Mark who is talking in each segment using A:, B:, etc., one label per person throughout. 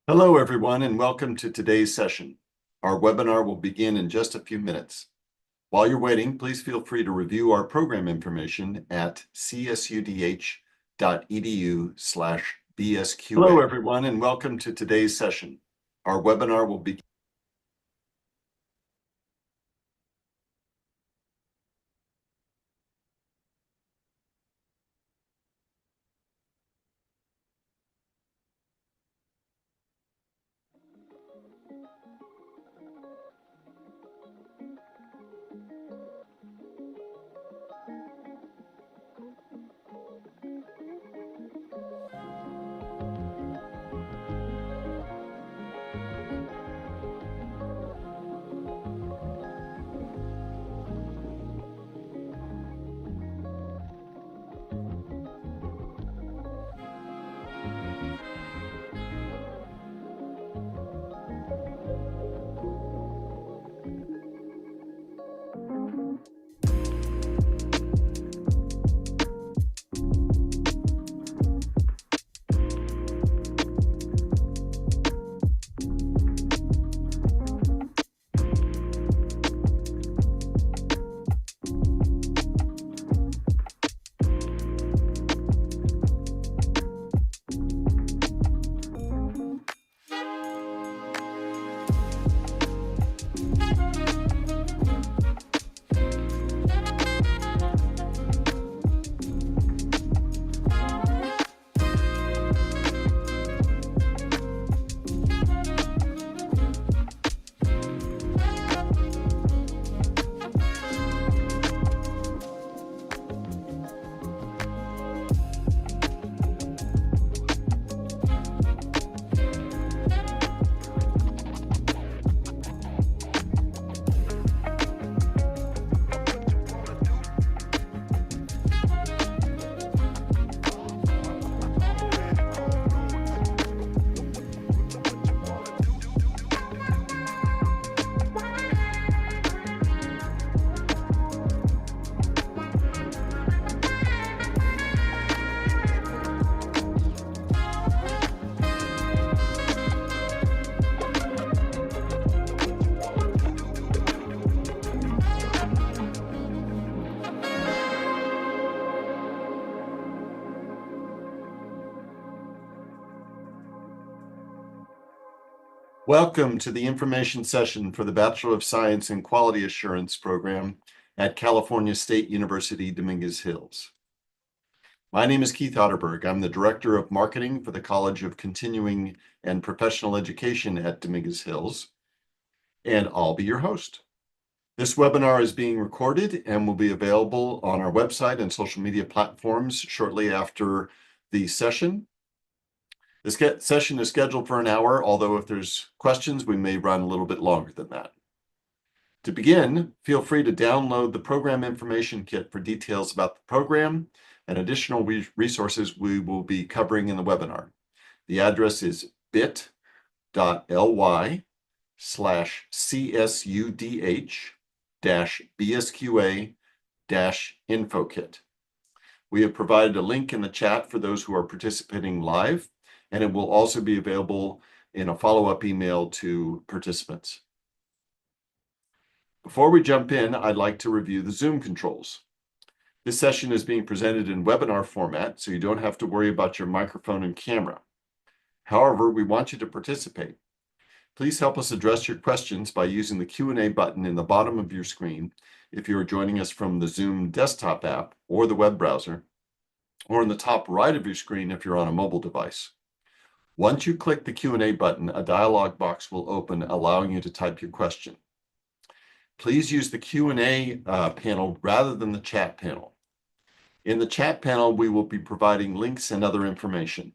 A: Hello, everyone, and welcome to today's session. Our webinar will begin in just a few minutes. While you're waiting, please feel free to review our program information at csudh.edu/BSQA. Hello, everyone, and welcome to today's session. Our webinar will begin. Welcome to the information session for the Bachelor of Science in Quality Assurance program at California State University, Dominguez Hills. My name is Keith Otterberg. I'm the Director of Marketing for the College of Continuing and Professional Education at Dominguez Hills, and I'll be your host. This webinar is being recorded and will be available on our website and social media platforms shortly after the session. This session is scheduled for an hour, although if there's questions, we may run a little bit longer than that. To begin, feel free to download the program information kit for details about the program and additional resources we will be covering in the webinar. The address is bit.ly/CSUDH-BSQA-InfoKit. We have provided a link in the chat for those who are participating live, and it will also be available in a follow-up email to participants. Before we jump in, I'd like to review the Zoom controls. This session is being presented in webinar format, so you don't have to worry about your microphone and camera. However, we want you to participate. Please help us address your questions by using the Q&A button in the bottom of your screen if you are joining us from the Zoom desktop app or the web browser, or in the top right of your screen if you're on a mobile device. Once you click the Q&A button, a dialog box will open, allowing you to type your question. Please use the Q&A panel rather than the chat panel. In the chat panel, we will be providing links and other information.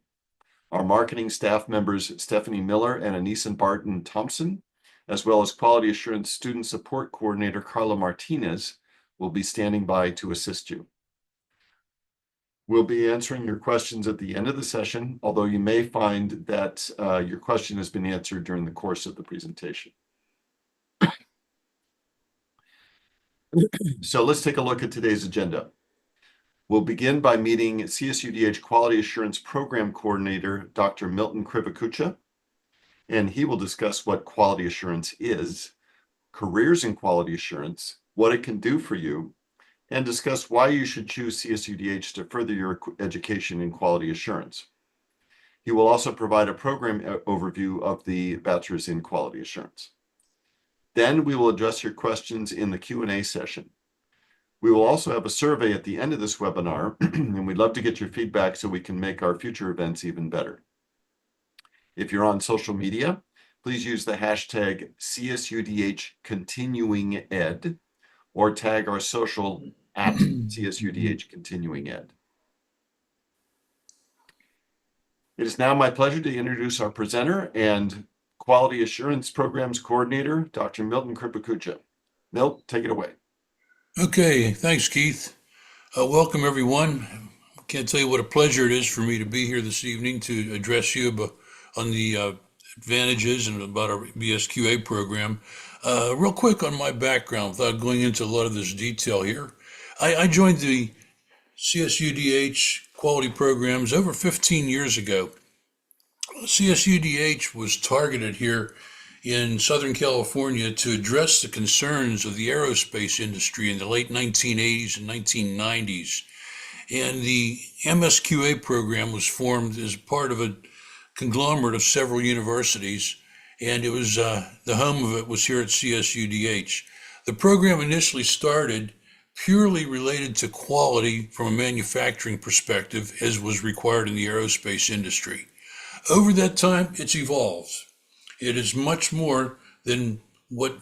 A: Our marketing staff members, Stephanie Miller and Anissa Barton Thompson, as well as Quality Assurance Student Support Coordinator Carla Martinez, will be standing by to assist you. We'll be answering your questions at the end of the session, although you may find that your question has been answered during the course of the presentation. So let's take a look at today's agenda. We'll begin by meeting CSUDH Quality Assurance Program Coordinator, Dr. Milton Krivokuca. and he will discuss what quality assurance is, careers in quality assurance, what it can do for you, and discuss why you should choose CSUDH to further your education in quality assurance. He will also provide a program overview of the Bachelor's in Quality Assurance. Then we will address your questions in the Q&A session. We will also have a survey at the end of this webinar, and we'd love to get your feedback so we can make our future events even better. If you're on social media, please use the hashtag CSUDH Continuing Ed or tag our social at CSUDH Continuing Ed. It is now my pleasure to introduce our presenter and Quality Assurance Programs Coordinator, Dr. Milton Krivokuca. Milt, take it away.
B: Okay, thanks, Keith. Welcome, everyone. I can't tell you what a pleasure it is for me to be here this evening to address you on the advantages and about our BSQA program. Real quick on my background, without going into a lot of this detail here. I joined the CSUDH quality programs over 15 years ago. CSUDH was targeted here in Southern California to address the concerns of the aerospace industry in the late 1980s and 1990s. And the MSQA program was formed as part of a conglomerate of several universities, and it was the home of it was here at CSUDH. The program initially started purely related to quality from a manufacturing perspective, as was required in the aerospace industry. Over that time, it's evolved. It is much more than what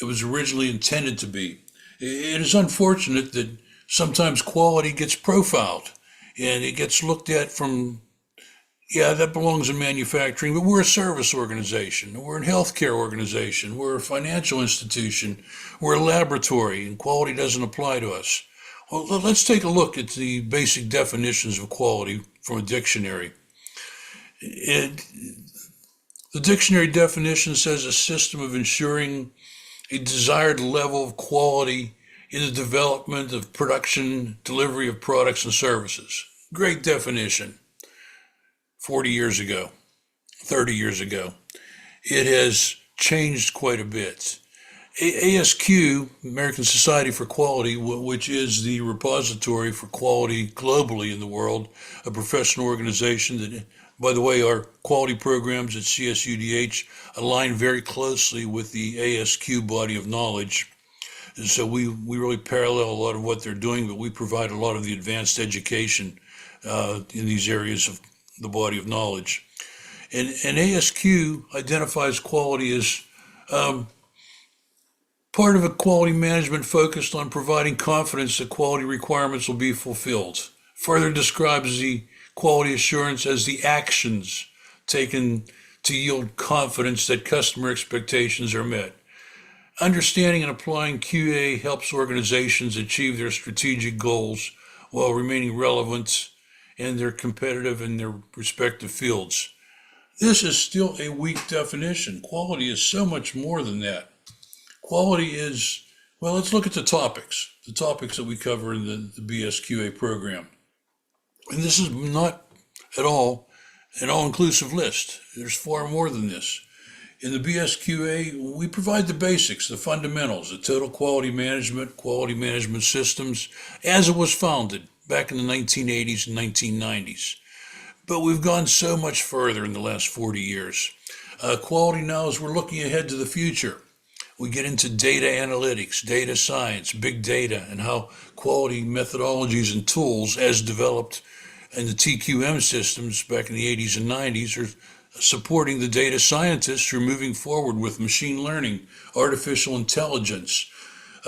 B: it was originally intended to be. It is unfortunate that sometimes quality gets profiled and it gets looked at from, yeah, that belongs in manufacturing, but we're a service organization, we're a healthcare organization, we're a financial institution, we're a laboratory, and quality doesn't apply to us. Well, let's take a look at the basic definitions of quality from a dictionary. The dictionary definition says a system of ensuring a desired level of quality in the development of production, delivery of products and services. Great definition. 40 years ago, 30 years ago. It has changed quite a bit. ASQ, American Society for Quality, which is the repository for quality globally in the world, a professional organization that, by the way, our quality programs at CSUDH align very closely with the ASQ body of knowledge. And so we really parallel a lot of what they're doing, but we provide a lot of the advanced education in these areas of the body of knowledge. And ASQ identifies quality as part of a quality management focused on providing confidence that quality requirements will be fulfilled. Further describes the quality assurance as the actions taken to yield confidence that customer expectations are met. Understanding and applying QA helps organizations achieve their strategic goals while remaining relevant and they're competitive in their respective fields. This is still a weak definition. Quality is so much more than that. Quality is, well, let's look at the topics that we cover in the BSQA program. And this is not at all an all-inclusive list. There's far more than this. In the BSQA, we provide the basics, the fundamentals, the total quality management systems, as it was founded back in the 1980s and 1990s. But we've gone so much further in the last 40 years. Quality now is we're looking ahead to the future. We get into data analytics, data science, big data, and how quality methodologies and tools as developed in the TQM systems back in the 80s and 90s are supporting the data scientists who are moving forward with machine learning, artificial intelligence,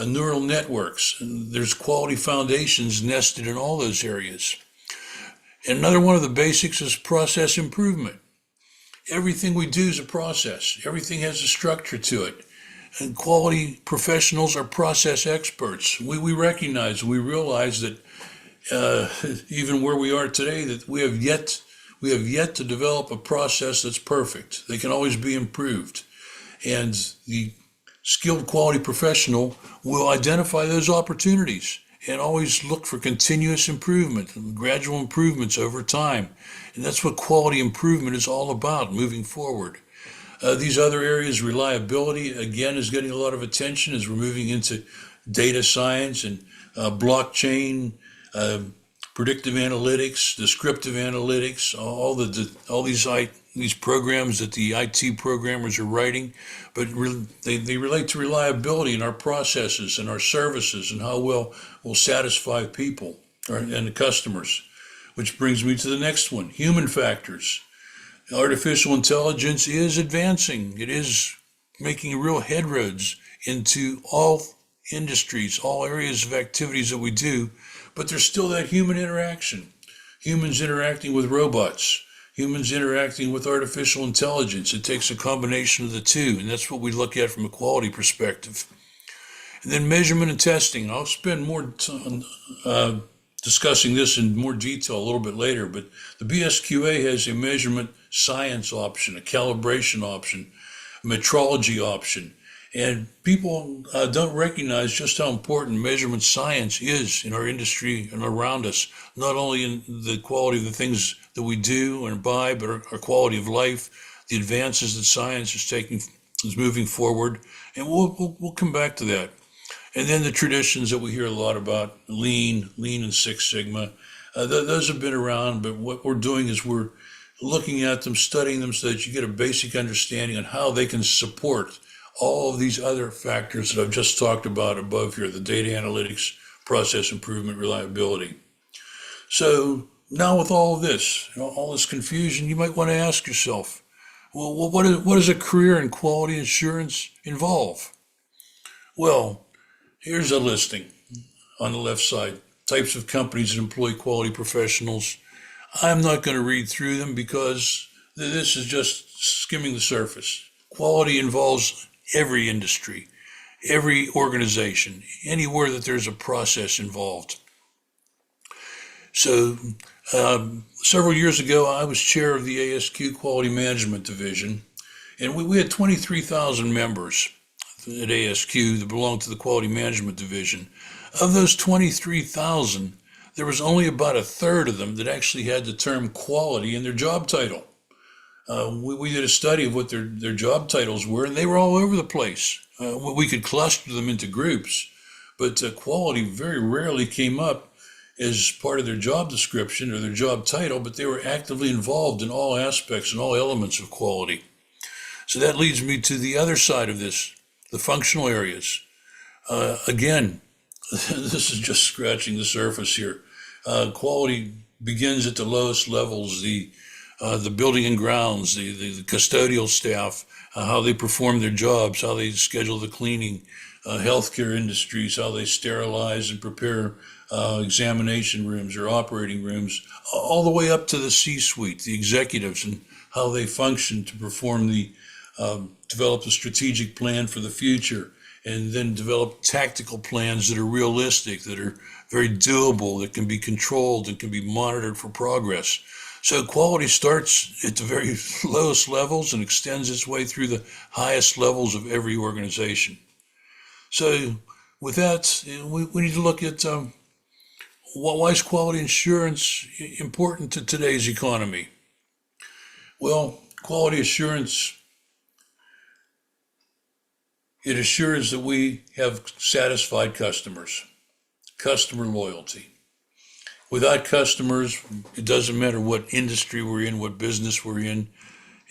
B: neural networks. And there's quality foundations nested in all those areas. And another one of the basics is process improvement. Everything we do is a process. Everything has a structure to it. And quality professionals are process experts. We recognize, we realize that even where we are today, that we have yet to develop a process that's perfect. They can always be improved. And the skilled quality professional will identify those opportunities and always look for continuous improvement and gradual improvements over time. And that's what quality improvement is all about, moving forward. These other areas, reliability, again, is getting a lot of attention as we're moving into data science and blockchain, uh, predictive analytics, descriptive analytics, all these programs that the IT programmers are writing, but they relate to reliability in our processes and our services and how well we'll satisfy people and the customers. Which brings me to the next one, human factors. Artificial intelligence is advancing. It is making real headroads into all industries, all areas of activities that we do, but there's still that human interaction. Humans interacting with robots, humans interacting with artificial intelligence. It takes a combination of the two, and that's what we look at from a quality perspective. And then measurement and testing. I'll spend more time discussing this in more detail a little bit later, but the BSQA has a measurement science option, a calibration option, a metrology option, and people don't recognize just how important measurement science is in our industry and around us, not only in the quality of the things that we do and buy, but our quality of life, the advances that science is moving forward, and we'll come back to that. And then the traditions that we hear a lot about, lean and Six Sigma, those have been around, but what we're doing is we're looking at them, studying them so that you get a basic understanding on how they can support all of these other factors that I've just talked about above here, the data analytics, process improvement, reliability. So now with all of this, all this confusion, you might want to ask yourself, well, what does a career in quality assurance involve? Well, here's a listing on the left side. Types of companies that employ quality professionals. I'm not going to read through them because this is just skimming the surface. Quality involves every industry, every organization, anywhere that there's a process involved. So several years ago, I was chair of the ASQ Quality Management Division, and we had 23,000 members at ASQ that belonged to the Quality Management Division. Of those 23,000, there was only about a third of them that actually had the term quality in their job title. We did a study of what their job titles were, and they were all over the place. We could cluster them into groups, but quality very rarely came up as part of their job description or their job title, but they were actively involved in all aspects and all elements of quality. So that leads me to the other side of this, the functional areas. Again, this is just scratching the surface here. Quality begins at the lowest levels, the building and grounds, the custodial staff, how they perform their jobs, how they schedule the cleaning, healthcare industries, how they sterilize and prepare examination rooms or operating rooms, all the way up to the C-suite, the executives, and how they function to perform develop a strategic plan for the future, and then develop tactical plans that are realistic, that are very doable, that can be controlled and can be monitored for progress. So quality starts at the very lowest levels and extends its way through the highest levels of every organization. So with that, we need to look at why is quality assurance important to today's economy? Well, quality assurance, it assures that we have satisfied customers, customer loyalty. Without customers, it doesn't matter what industry we're in, what business we're in,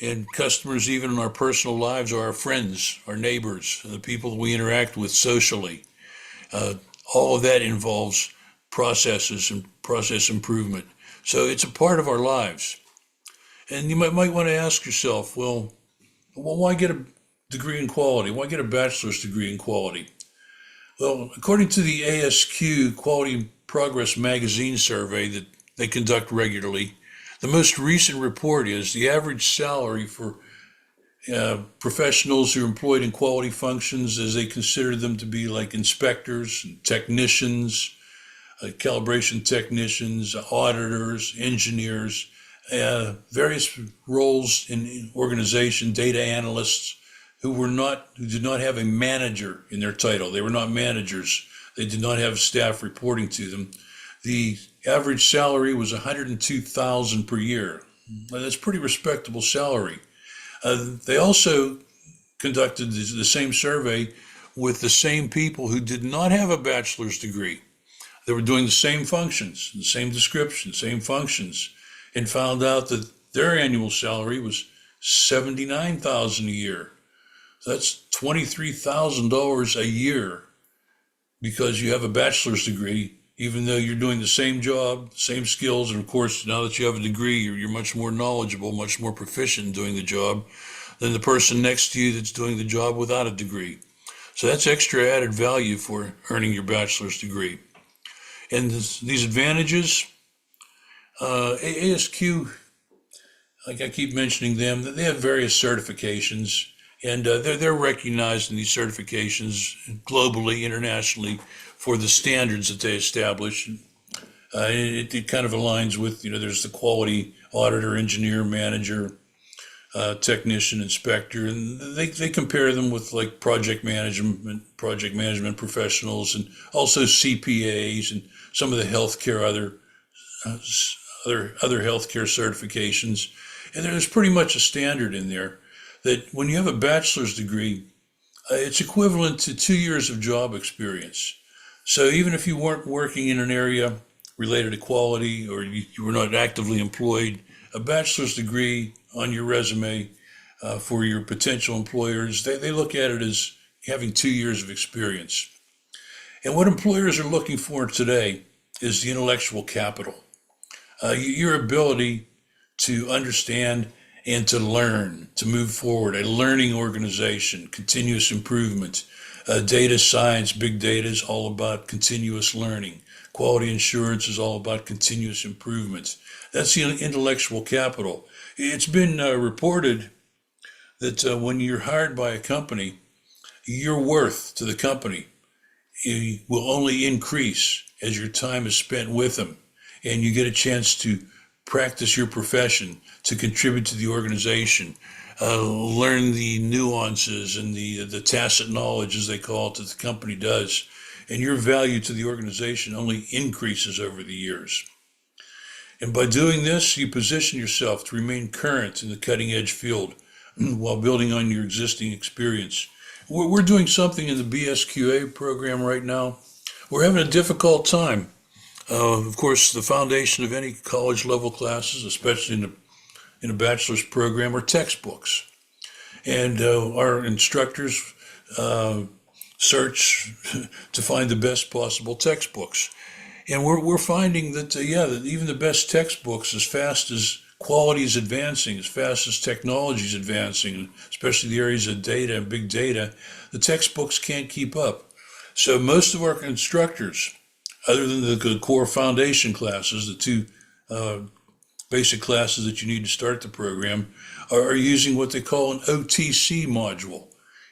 B: and customers, even in our personal lives, are our friends, our neighbors, the people that we interact with socially. All of that involves processes and process improvement. So it's a part of our lives. And you might want to ask yourself, well, why get a degree in quality? Why get a bachelor's degree in quality? Well, according to the ASQ Quality Progress Magazine survey that they conduct regularly, the most recent report is the average salary for professionals who are employed in quality functions, as they consider them to be like inspectors, technicians, calibration technicians, auditors, engineers, various roles in organization, data analysts, who did not have a manager in their title. They were not managers. They did not have staff reporting to them. The average salary was $102,000 per year. That's a pretty respectable salary. They also conducted the same survey with the same people who did not have a bachelor's degree. They were doing the same functions, the same description, same functions, and found out that their annual salary was $79,000 a year. That's $23,000 a year because you have a bachelor's degree, even though you're doing the same job, same skills. And of course, now that you have a degree, you're much more knowledgeable, much more proficient in doing the job than the person next to you that's doing the job without a degree. So that's extra added value for earning your bachelor's degree. And these advantages, ASQ, like I keep mentioning them, they have various certifications, and they're recognized in these certifications globally, internationally, for the standards that they establish. It kind of aligns with, there's the quality auditor, engineer, manager, technician, inspector, and they compare them with like project management professionals, and also CPAs and some of the healthcare other healthcare certifications. And there's pretty much a standard in there that when you have a bachelor's degree, it's equivalent to 2 years of job experience. So even if you weren't working in an area related to quality, or you were not actively employed, a bachelor's degree on your resume for your potential employers, they look at it as having 2 years of experience. And what employers are looking for today is the intellectual capital, your ability to understand and to learn, to move forward, a learning organization, continuous improvement. Data science, big data is all about continuous learning. Quality insurance is all about continuous improvement. That's the intellectual capital. It's been reported that when you're hired by a company, your worth to the company will only increase as your time is spent with them, and you get a chance to practice your profession, to contribute to the organization, learn the nuances and the tacit knowledge, as they call it, that the company does. And your value to the organization only increases over the years. And by doing this, you position yourself to remain current in the cutting edge field while building on your existing experience. We're doing something in the BSQA program right now. We're having a difficult time. Of course, the foundation of any college level classes, especially in a bachelor's program, are textbooks. And our instructors search to find the best possible textbooks. And we're finding that, that even the best textbooks, as fast as quality is advancing, as fast as technology is advancing, especially the areas of data and big data, the textbooks can't keep up. So most of our instructors, other than the core foundation classes, the two basic classes that you need to start the program, are using what they call an OTC module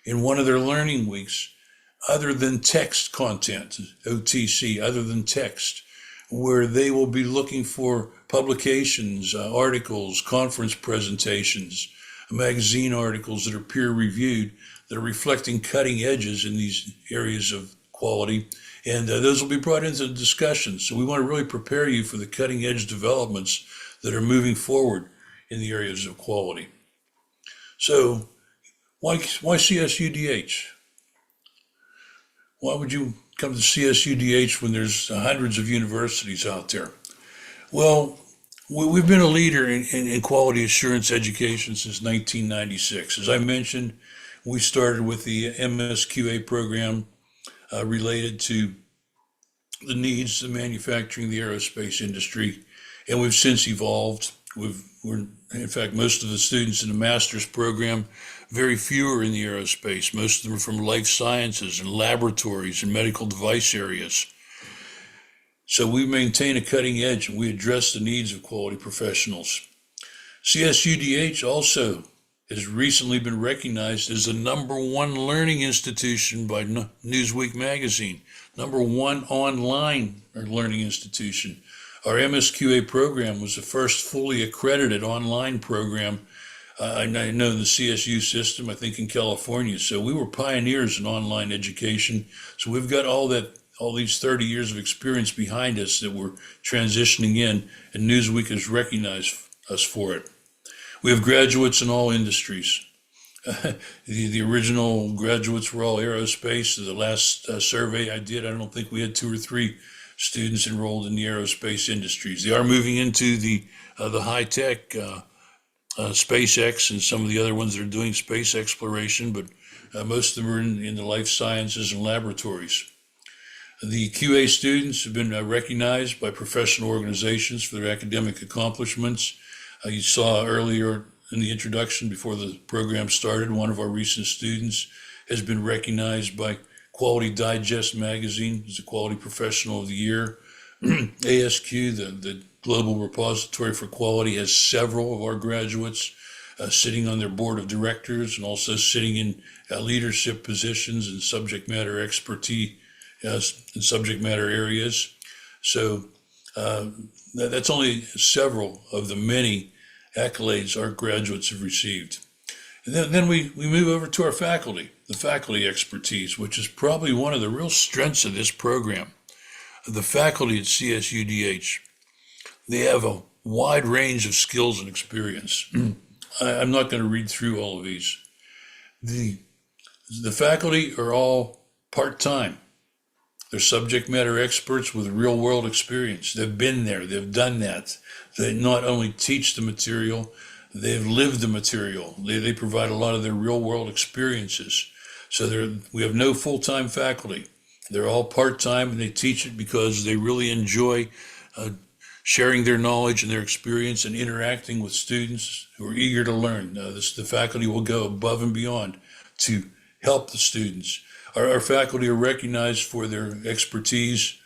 B: in one of their learning weeks, other than text content, OTC, other than text, where they will be looking for publications, articles, conference presentations, magazine articles that are peer reviewed, that are reflecting cutting edges in these areas of quality. And those will be brought into the discussion. So we want to really prepare you for the cutting edge developments that are moving forward in the areas of quality. So why CSUDH? Why would you come to CSUDH when there's hundreds of universities out there? Well, we've been a leader in quality assurance education since 1996. As I mentioned, we started with the MSQA program related to the needs of manufacturing the aerospace industry, and we've since evolved. In fact, most of the students in the master's program, very few are in the aerospace. Most of them are from life sciences and laboratories and medical device areas. So we maintain a cutting edge and we address the needs of quality professionals. CSUDH also has recently been recognized as the #1 learning institution by Newsweek magazine, #1 online learning institution. Our MSQA program was the first fully accredited online program. I know the CSU system, I think in California. So we were pioneers in online education. So we've got all these 30 years of experience behind us that we're transitioning in, and Newsweek has recognized us for it. We have graduates in all industries. The original graduates were all aerospace. The last survey I did, I don't think we had 2 or 3 students enrolled in the aerospace industries. They are moving into the high tech, SpaceX, and some of the other ones that are doing space exploration, but most of them are in the life sciences and laboratories. The QA students have been recognized by professional organizations for their academic accomplishments. You saw earlier in the introduction, before the program started, one of our recent students has been recognized by Quality Digest magazine as a Quality Professional of the Year. ASQ, the Global Repository for Quality, has several of our graduates sitting on their board of directors and also sitting in leadership positions and subject matter expertise in subject matter areas. So that's only several of the many accolades our graduates have received. And then we move over to our faculty, the faculty expertise, which is probably one of the real strengths of this program. The faculty at CSUDH, they have a wide range of skills and experience. I'm not going to read through all of these. The faculty are all part-time. They're subject matter experts with real world experience. They've been there, they've done that. They not only teach the material, they've lived the material. They provide a lot of their real world experiences. So we have no full-time faculty. They're all part-time, and they teach it because they really enjoy sharing their knowledge and their experience and interacting with students who are eager to learn. The faculty will go above and beyond to help the students. Our faculty are recognized for their expertise.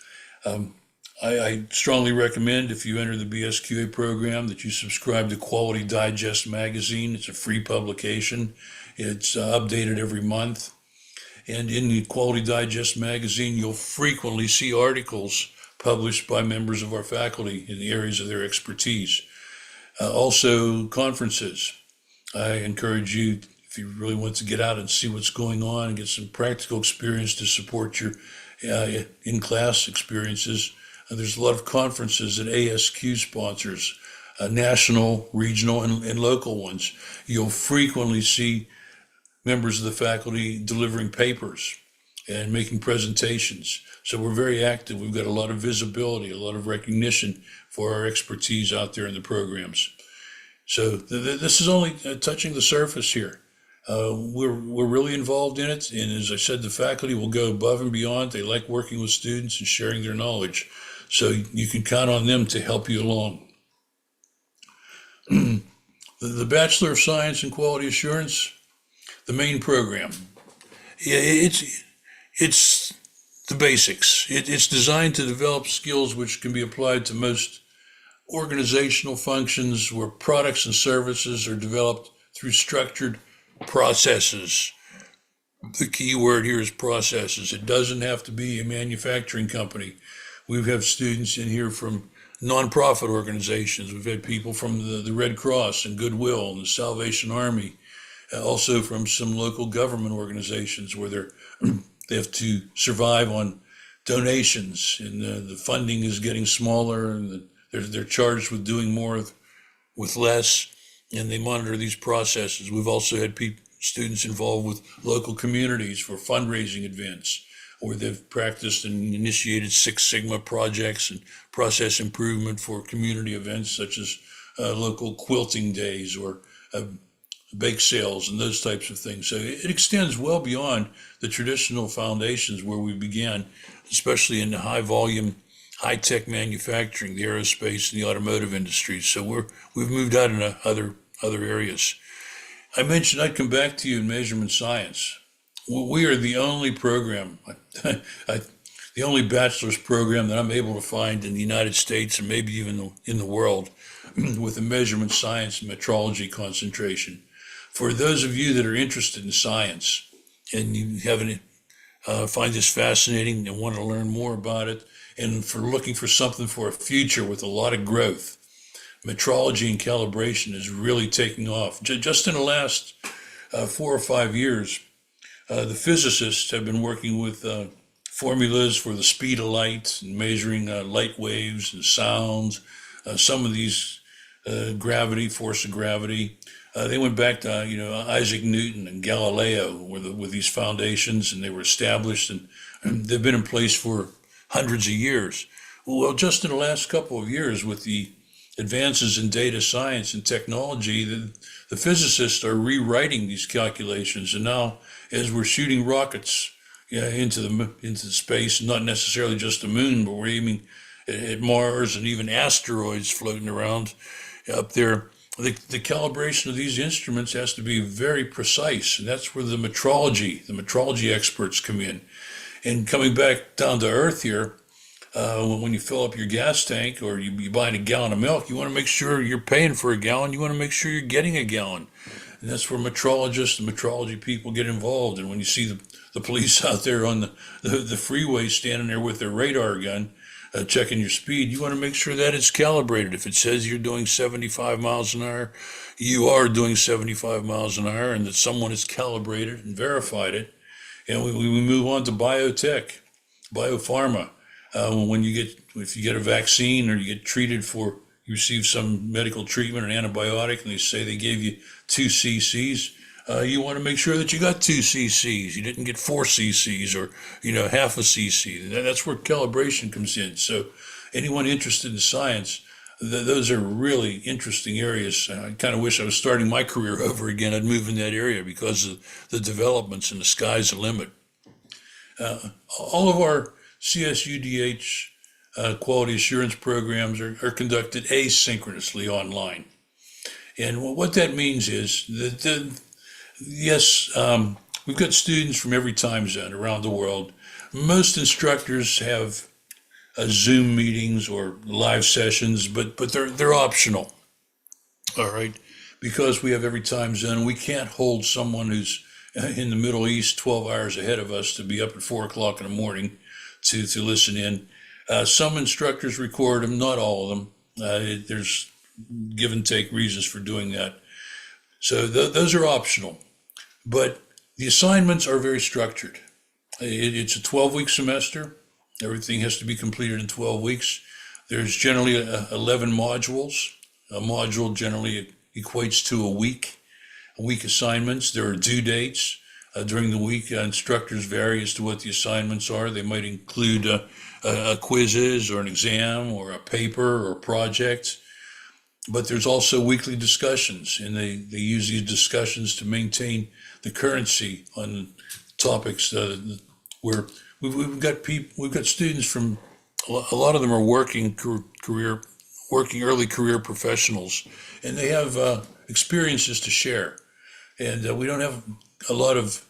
B: I strongly recommend, if you enter the BSQA program, that you subscribe to Quality Digest magazine. It's a free publication. It's updated every month. And in the Quality Digest magazine, you'll frequently see articles published by members of our faculty in the areas of their expertise. Also, conferences. I encourage you, if you really want to get out and see what's going on and get some practical experience to support your in-class experiences, there's a lot of conferences that ASQ sponsors, national, regional, and local ones. You'll frequently see members of the faculty delivering papers and making presentations. So we're very active. We've got a lot of visibility, a lot of recognition for our expertise out there in the programs. So this is only touching the surface here. We're really involved in it. And as I said, the faculty will go above and beyond. They like working with students and sharing their knowledge. So you can count on them to help you along. The Bachelor of Science in Quality Assurance, the main program. Yeah, it's the basics. It's designed to develop skills which can be applied to most organizational functions where products and services are developed through structured processes. The key word here is processes. It doesn't have to be a manufacturing company. We have students in here from nonprofit organizations. We've had people from the Red Cross and Goodwill and the Salvation Army, also from some local government organizations where they have to survive on donations, and the funding is getting smaller, and they're charged with doing more with less, and they monitor these processes. We've also had students involved with local communities for fundraising events, where they've practiced and initiated Six Sigma projects and process improvement for community events such as local quilting days or bake sales and those types of things. So it extends well beyond the traditional foundations where we began, especially in the high volume, high tech manufacturing, the aerospace and the automotive industries. So we've moved out into other areas. I mentioned I'd come back to you in measurement science. We are the only program, the only bachelor's program that I'm able to find in the United States and maybe even in the world with a measurement science and metrology concentration. For those of you that are interested in science and you haven't find this fascinating and want to learn more about it, and for looking for something for a future with a lot of growth, metrology and calibration is really taking off. Just in the last 4 or 5 years, the physicists have been working with formulas for the speed of light and measuring light waves and sounds. Some of these gravity, force of gravity. They went back to Isaac Newton and Galileo with these foundations, and they were established, and they've been in place for hundreds of years. Well, just in the last couple of years, with the advances in data science and technology, the physicists are rewriting these calculations, and now as we're shooting rockets into space, not necessarily just the moon, but we're aiming at Mars and even asteroids floating around up there. The calibration of these instruments has to be very precise, and that's where the metrology experts come in. And coming back down to earth here, when you fill up your gas tank or you buy a gallon of milk, you want to make sure you're paying for a gallon. You want to make sure you're getting a gallon. And that's where metrologists and metrology people get involved. And when you see the police out there on the freeway standing there with their radar gun, checking your speed, you want to make sure that it's calibrated. If it says you're doing 75 miles an hour, you are doing 75 miles an hour, and that someone has calibrated and verified it. And we move on to biotech, biopharma. If you get a vaccine or you get treated you receive some medical treatment, an antibiotic, and they say they gave you 2 cc's, you want to make sure that you got 2 cc's. You didn't get 4 cc's or half a cc. That's where calibration comes in. So anyone interested in science, those are really interesting areas. I kind of wish I was starting my career over again. I'd move in that area because of the developments, and the sky's the limit. All of our CSUDH quality assurance programs are conducted asynchronously online. And what that means is that, yes, we've got students from every time zone around the world. Most instructors have Zoom meetings or live sessions, but they're optional. All right, because we have every time zone, we can't hold someone who's in the Middle East 12 hours ahead of us to be up at 4 o'clock in the morning to listen in. Some instructors record them, not all of them. There's give and take reasons for doing that. So those are optional, but the assignments are very structured. It's a 12-week semester. Everything has to be completed in 12 weeks. There's generally 11 modules. A module generally equates to a week assignments. There are due dates. During the week, instructors vary as to what the assignments are. They might include quizzes or an exam or a paper or a project. But there's also weekly discussions, and they use these discussions to maintain the currency on topics where we've got students from, a lot of them are working early career professionals, and they have experiences to share. And we don't have a lot of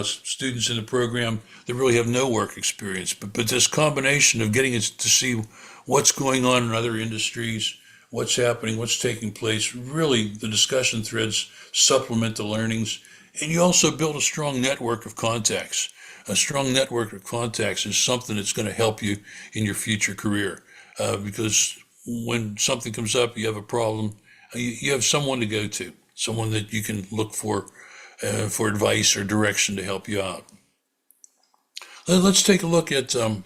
B: students in the program that really have no work experience, but this combination of getting to see what's going on in other industries, what's happening, what's taking place, really the discussion threads supplement the learnings, and you also build a strong network of contacts. A strong network of contacts is something that's going to help you in your future career, because when something comes up, you have a problem, you have someone to go to, someone that you can look for advice or direction to help you out. Let's take a look at some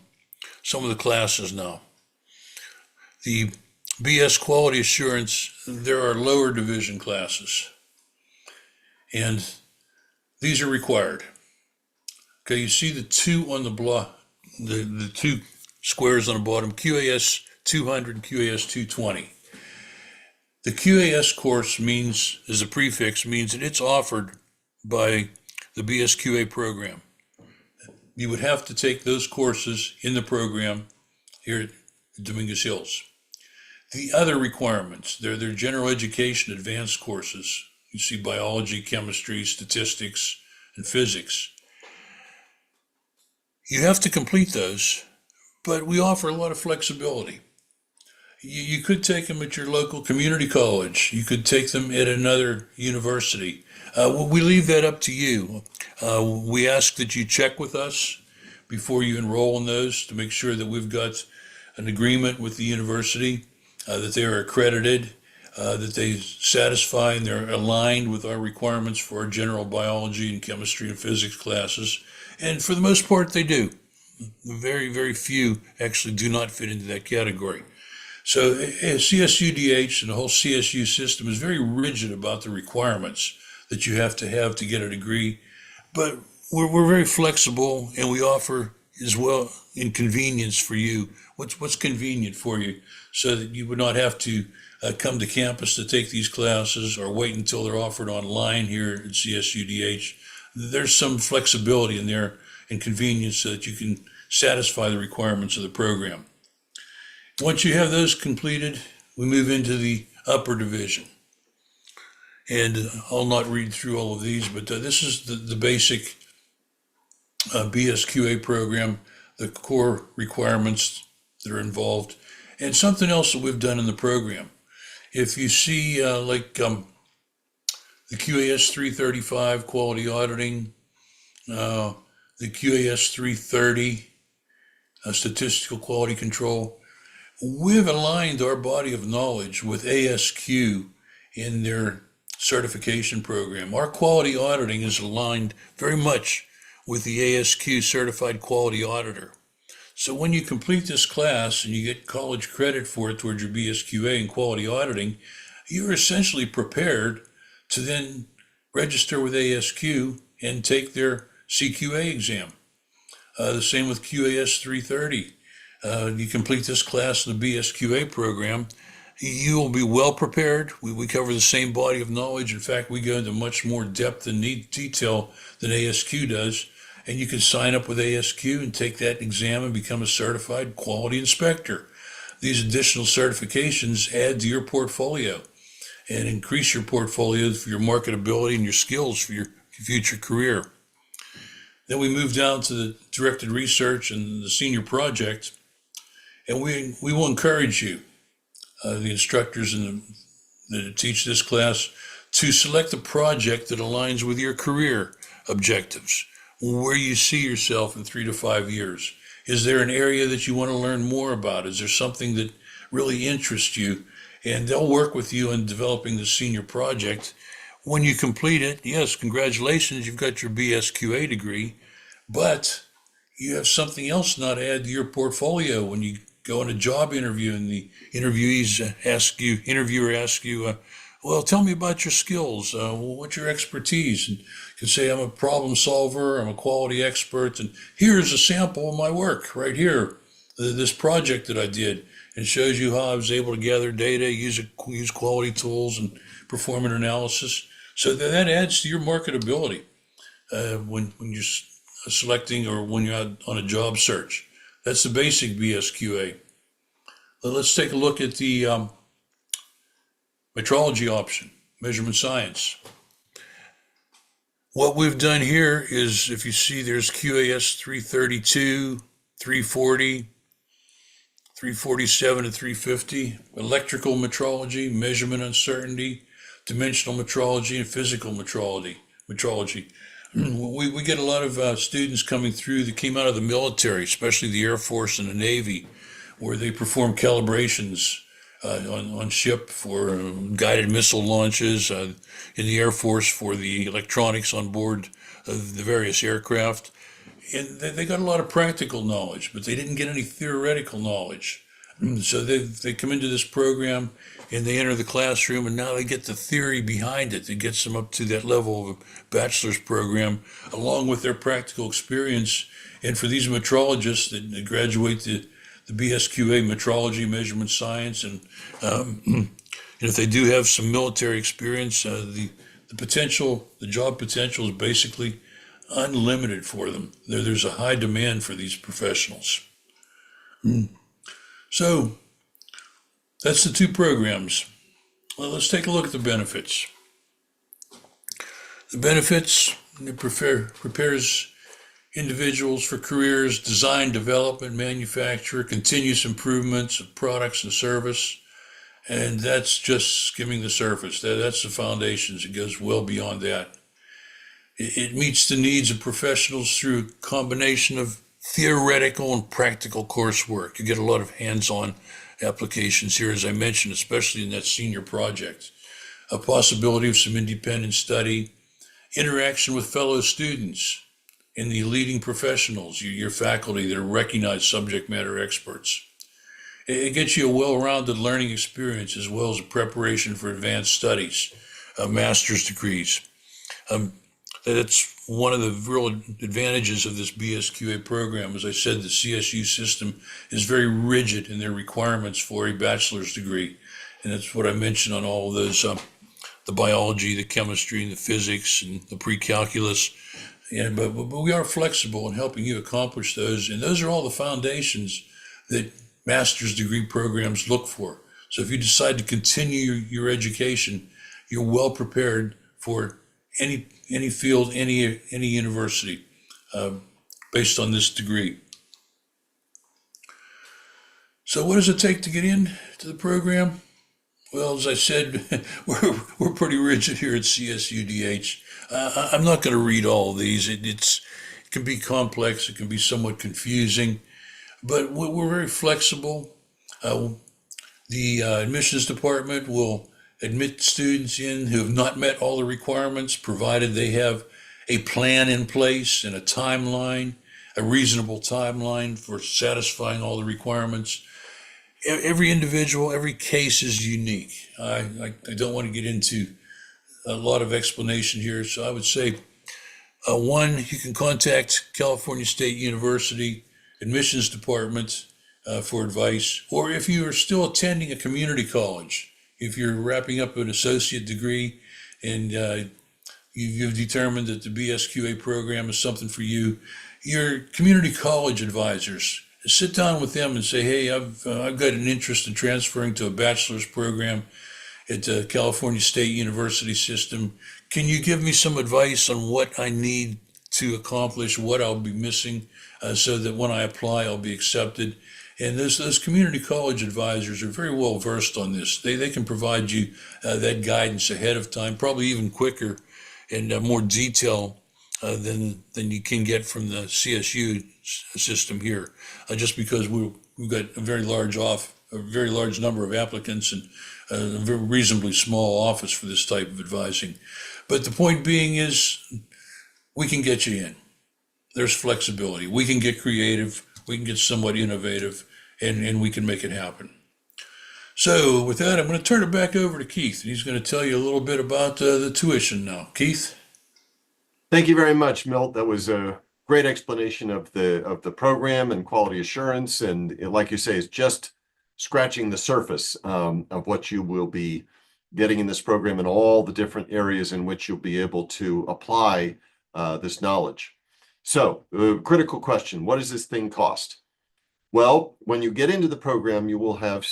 B: of the classes now. The BS Quality Assurance, there are lower division classes, and these are required. Okay, you see the 2 on the block, the 2 squares on the bottom, QAS 200 and QAS 220. The QAS course means, as a prefix, means that it's offered by the BSQA program. You would have to take those courses in the program here at Dominguez Hills. The other requirements, they're general education advanced courses. You see biology, chemistry, statistics, and physics. You have to complete those, but we offer a lot of flexibility. You could take them at your local community college. You could take them at another university. We leave that up to you. We ask that you check with us before you enroll in those to make sure that we've got an agreement with the university, that they are accredited, that they satisfy and they're aligned with our requirements for our general biology and chemistry and physics classes. And for the most part, they do. Very, very few actually do not fit into that category. So CSUDH and the whole CSU system is very rigid about the requirements that you have to get a degree, but we're very flexible and we offer as well inconvenience for you. What's convenient for you so that you would not have to come to campus to take these classes or wait until they're offered online here at CSUDH. There's some flexibility in there and convenience so that you can satisfy the requirements of the program. Once you have those completed, we move into the upper division. And I'll not read through all of these, but this is the basic BSQA program, the core requirements that are involved, and something else that we've done in the program. If you see the QAS 335 quality auditing, the QAS 330 statistical quality control, we've aligned our body of knowledge with ASQ in their certification program. Our quality auditing is aligned very much with the ASQ certified quality auditor. So when you complete this class and you get college credit for it towards your BSQA and quality auditing, you're essentially prepared to then register with ASQ and take their CQA exam. The same with QAS 330. You complete this class in the BSQA program, you will be well prepared. We cover the same body of knowledge. In fact, we go into much more depth and detail than ASQ does. And you can sign up with ASQ and take that exam and become a certified quality inspector. These additional certifications add to your portfolio and increase your portfolio for your marketability and your skills for your future career. Then we move down to the directed research and the senior project. And we will encourage you, the instructors that teach this class, to select a project that aligns with your career objectives, where you see yourself in 3 to 5 years. Is there an area that you want to learn more about? Is there something that really interests you? And they'll work with you in developing the senior project. When you complete it, yes, congratulations, you've got your BSQA degree, but you have something else now to add to your portfolio when you go on a job interview and the interviewer asks you, well, tell me about your skills. What's your expertise? And you can say, I'm a problem solver, I'm a quality expert, and here's a sample of my work right here. This project that I did, and shows you how I was able to gather data, use quality tools, and perform an analysis. So that adds to your marketability when you're selecting or when you're out on a job search. That's the basic BSQA. Let's take a look at the metrology option, measurement science. What we've done here is, if you see, there's QAS 332, 340, 347 and 350, electrical metrology, measurement uncertainty, dimensional metrology, and physical metrology. We get a lot of students coming through that came out of the military, especially the Air Force and the Navy, where they perform calibrations on ship for guided missile launches, in the Air Force for the electronics on board of the various aircraft. And they got a lot of practical knowledge, but they didn't get any theoretical knowledge. So they come into this program and they enter the classroom, and now they get the theory behind it. It gets them up to that level of a bachelor's program, along with their practical experience. And for these metrologists that graduate the BSQA metrology, measurement science, and if they do have some military experience, the job potential is basically unlimited for them. There's a high demand for these professionals. So that's the two programs. Well, let's take a look at the benefits. The benefits, it prepares individuals for careers, design, development, manufacture, continuous improvements of products and service. And that's just skimming the surface. That's the foundations. It goes well beyond that. It meets the needs of professionals through a combination of theoretical and practical coursework. You get a lot of hands-on applications here, as I mentioned, especially in that senior project. A possibility of some independent study, interaction with fellow students and the leading professionals, your faculty that are recognized subject matter experts. It gets you a well-rounded learning experience as well as a preparation for advanced studies, master's degrees. Um, that's one of the real advantages of this BSQA program. As I said, the CSU system is very rigid in their requirements for a bachelor's degree. And that's what I mentioned on all of those, the biology, the chemistry, and the physics, and the pre-calculus. But we are flexible in helping you accomplish those. And those are all the foundations that master's degree programs look for. So if you decide to continue your education, you're well prepared for any field, any university, based on this degree. So what does it take to get into the program? Well, as I said, we're pretty rigid here at CSUDH. I'm not going to read all of these. It can be complex. It can be somewhat confusing, but we're very flexible. The admissions department will admit students in who have not met all the requirements, provided they have a plan in place and a timeline, a reasonable timeline for satisfying all the requirements. Every individual, every case is unique. I don't want to get into a lot of explanation here, so I would say one, you can contact California State University admissions department for advice, or if you are still attending a community college, if you're wrapping up an associate degree and you've determined that the BSQA program is something for you, your community college advisors, sit down with them and say, hey, I've got an interest in transferring to a bachelor's program at the California State University system. Can you give me some advice on what I need to accomplish, what I'll be missing, so that when I apply, I'll be accepted? And those community college advisors are very well versed on this. They can provide you that guidance ahead of time, probably even quicker and more detail than you can get from the CSU system here, just because we've got a very large number of applicants and a very reasonably small office for this type of advising. But the point being is, we can get you in. There's flexibility. We can get creative. We can get somewhat innovative, and we can make it happen. So with that, I'm going to turn it back over to Keith, and he's going to tell you a little bit about the tuition now. Keith?
A: Thank you very much, Milt. That was a great explanation of the program and quality assurance. And like you say, it's just scratching the surface of what you will be getting in this program and all the different areas in which you'll be able to apply this knowledge. So, critical question, what does this thing cost? Well, when you get into the program, you will have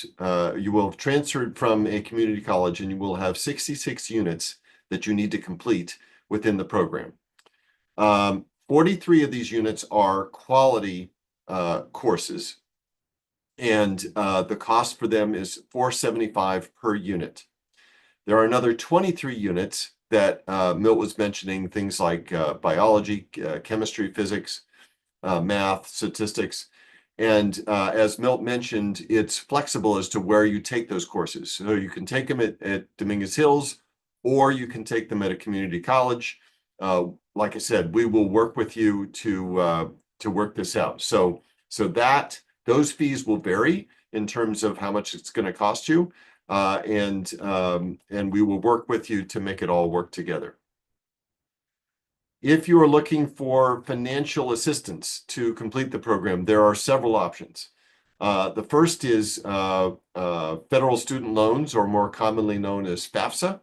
A: transferred from a community college, and you will have 66 units that you need to complete within the program. 43 of these units are quality courses, and the cost for them is $475 per unit. There are another 23 units that Milt was mentioning, things like biology, chemistry, physics, math, statistics. And as Milt mentioned, it's flexible as to where you take those courses. So you can take them at Dominguez Hills, or you can take them at a community college. Like I said, we will work with you to work this out. So those fees will vary in terms of how much it's going to cost you, and we will work with you to make it all work together. If you are looking for financial assistance to complete the program, there are several options. The first is federal student loans, or more commonly known as FAFSA.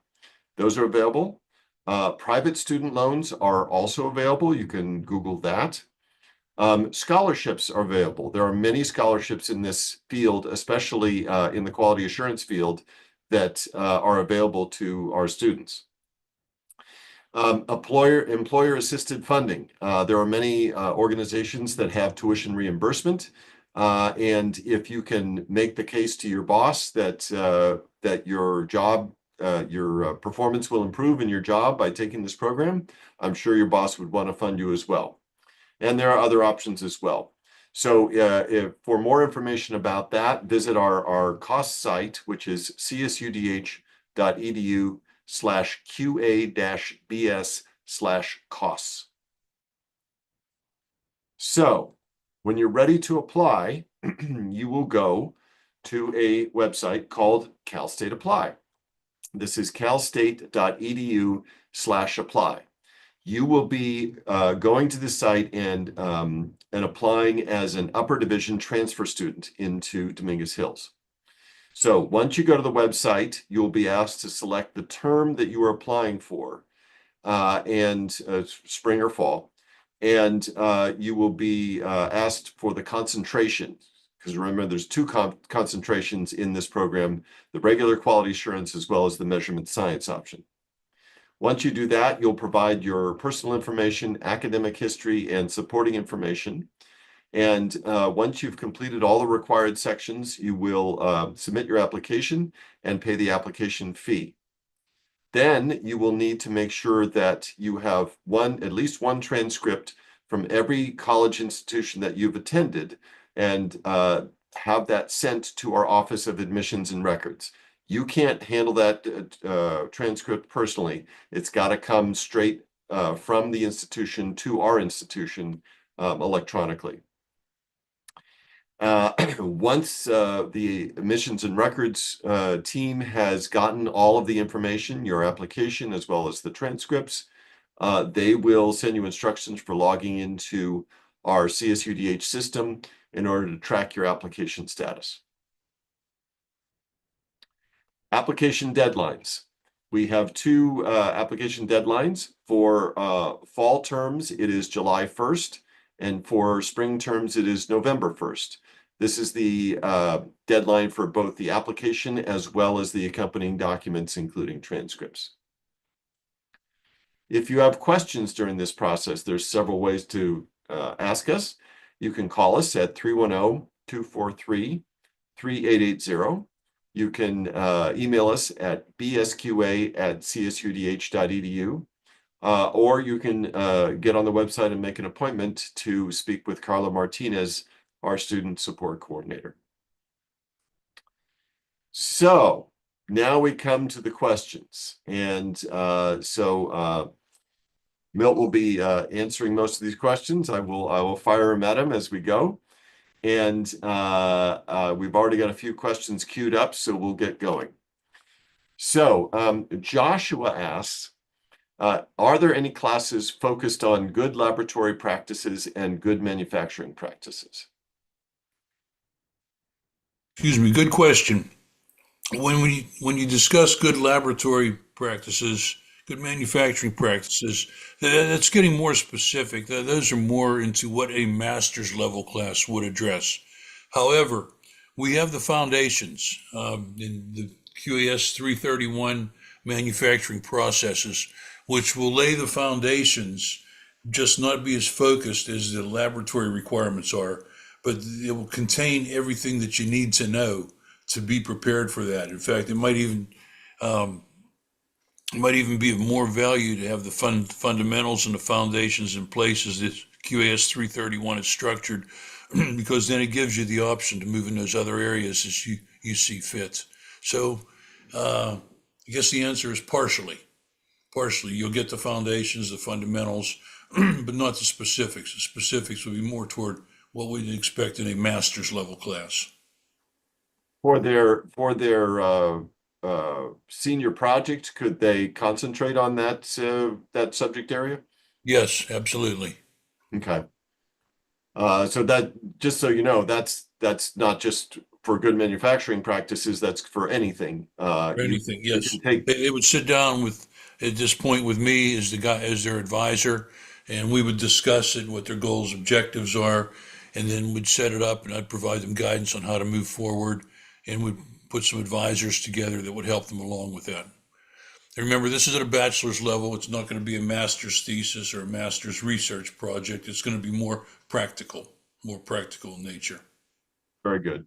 A: Those are available. Private student loans are also available. You can Google that. Scholarships are available. There are many scholarships in this field, especially in the quality assurance field, that are available to our students. Employer assisted funding. There are many organizations that have tuition reimbursement, and if you can make the case to your boss that your performance will improve in your job by taking this program, I'm sure your boss would want to fund you as well. And there are other options as well. So for more information about that, visit our cost site, which is csudh.edu/QA-BS/costs. So when you're ready to apply, you will go to a website called Cal State Apply. This is calstate.edu/apply. You will be going to the site and applying as an upper division transfer student into Dominguez Hills. So once you go to the website, you'll be asked to select the term that you are applying for, and spring or fall, and you will be asked for the concentration. Because remember, there's two concentrations in this program, the regular quality assurance as well as the measurement science option. Once you do that, you'll provide your personal information, academic history, and supporting information. And once you've completed all the required sections, you will submit your application and pay the application fee. Then you will need to make sure that you have at least one transcript from every college institution that you've attended, and have that sent to our Office of Admissions and Records. You can't handle that transcript personally. It's got to come straight from the institution to our institution electronically. Once the Admissions and Records team has gotten all of the information, your application as well as the transcripts, they will send you instructions for logging into our CSUDH system in order to track your application status. Application deadlines. We have two application deadlines. For fall terms, it is July 1st, and for spring terms, it is November 1st. This is the deadline for both the application as well as the accompanying documents, including transcripts. If you have questions during this process, there's several ways to ask us. You can call us at 310-243-3880. You can email us at bsqa@csudh.edu, or you can get on the website and make an appointment to speak with Carla Martinez, our student support coordinator. So now we come to the questions. And Milt will be answering most of these questions. I will fire him at him as we go. And we've already got a few questions queued up, so we'll get going. So Joshua asks, are there any classes focused on good laboratory practices and good manufacturing practices?
B: Excuse me, good question. When you discuss good laboratory practices, good manufacturing practices, that's getting more specific. Those are more into what a master's level class would address. However, we have the foundations in the QAS 331 manufacturing processes, which will lay the foundations, just not be as focused as the laboratory requirements are, but it will contain everything that you need to know to be prepared for that. In fact, it might even be of more value to have the fundamentals and the foundations in place as this QAS 331 is structured, because then it gives you the option to move in those other areas as you see fit. So I guess the answer is partially. You'll get the foundations, the fundamentals, but not the specifics. The specifics will be more toward what we'd expect in a master's level class.
A: For their senior project, could they concentrate on that subject area?
B: Yes, absolutely.
A: Okay. So that, just so you know, that's not just for good manufacturing practices, that's for anything.
B: For anything, yes. They would sit down at this point with me as their advisor, and we would discuss it, what their goals, objectives are, and then we'd set it up, and I'd provide them guidance on how to move forward, and we'd put some advisors together that would help them along with that. And remember, this is at a bachelor's level. It's not going to be a master's thesis or a master's research project. It's going to be more practical in nature.
A: Very good.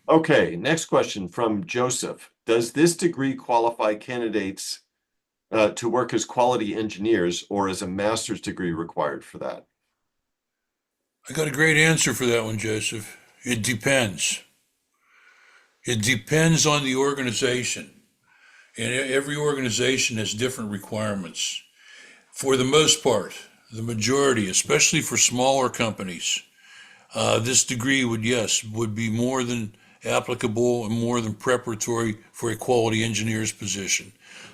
A: Okay, next question from Joseph. Does this degree qualify candidates to work as quality engineers, or is a master's degree required for that?
B: I got a great answer for that one, Joseph. It depends. It depends on the organization. And every organization has different requirements. For the most part, the majority, especially for smaller companies, this degree would be more than applicable and more than preparatory for a quality engineer's position.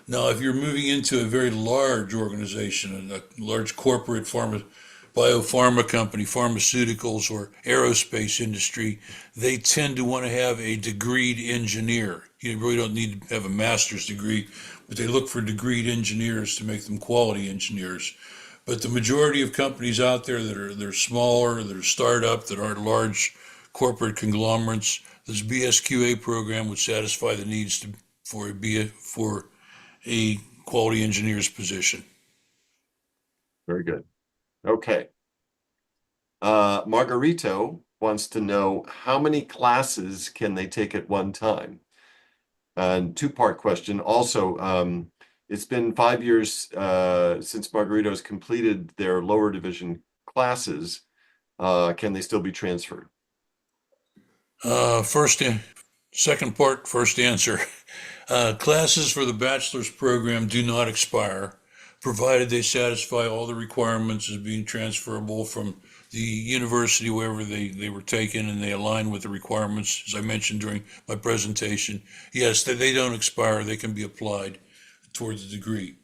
B: Now, if you're moving into a very large organization, a large corporate biopharma company, pharmaceuticals, or aerospace industry, they tend to want to have a degreed engineer. You really don't need to have a master's degree, but they look for degreed engineers to make them quality engineers. But the majority of companies out there they're smaller, that are startup, that aren't large corporate conglomerates, this BSQA program would satisfy the needs for a quality engineer's position.
A: Very good. Okay. Margarito wants to know how many classes can they take at one time? And two-part question. Also, it's been 5 years since Margarito's completed their lower division classes. Can they still be transferred?
B: Uh, first, Second part, first answer. Classes for the bachelor's program do not expire, provided they satisfy all the requirements as being transferable from the university wherever they were taken and they align with the requirements, as I mentioned during my presentation. Yes, they don't expire, they can be applied towards a degree.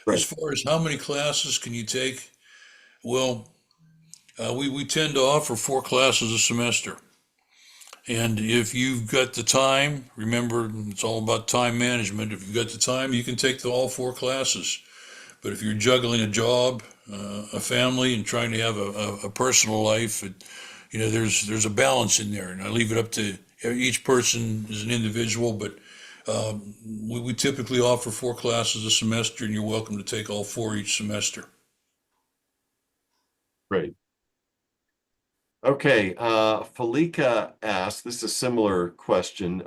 B: As
A: Right.
B: far as how many classes can you take, well, we tend to offer 4 classes a semester. And if you've got the time, remember it's all about time management. If you've got the time, you can take all 4 classes. But if you're juggling a job, a family, and trying to have a personal life, there's a balance in there. And I leave it up to each person as an individual. But we typically offer 4 classes a semester, and you're welcome to take all 4 each semester.
A: Great. Okay, Felica asked, this is a similar question.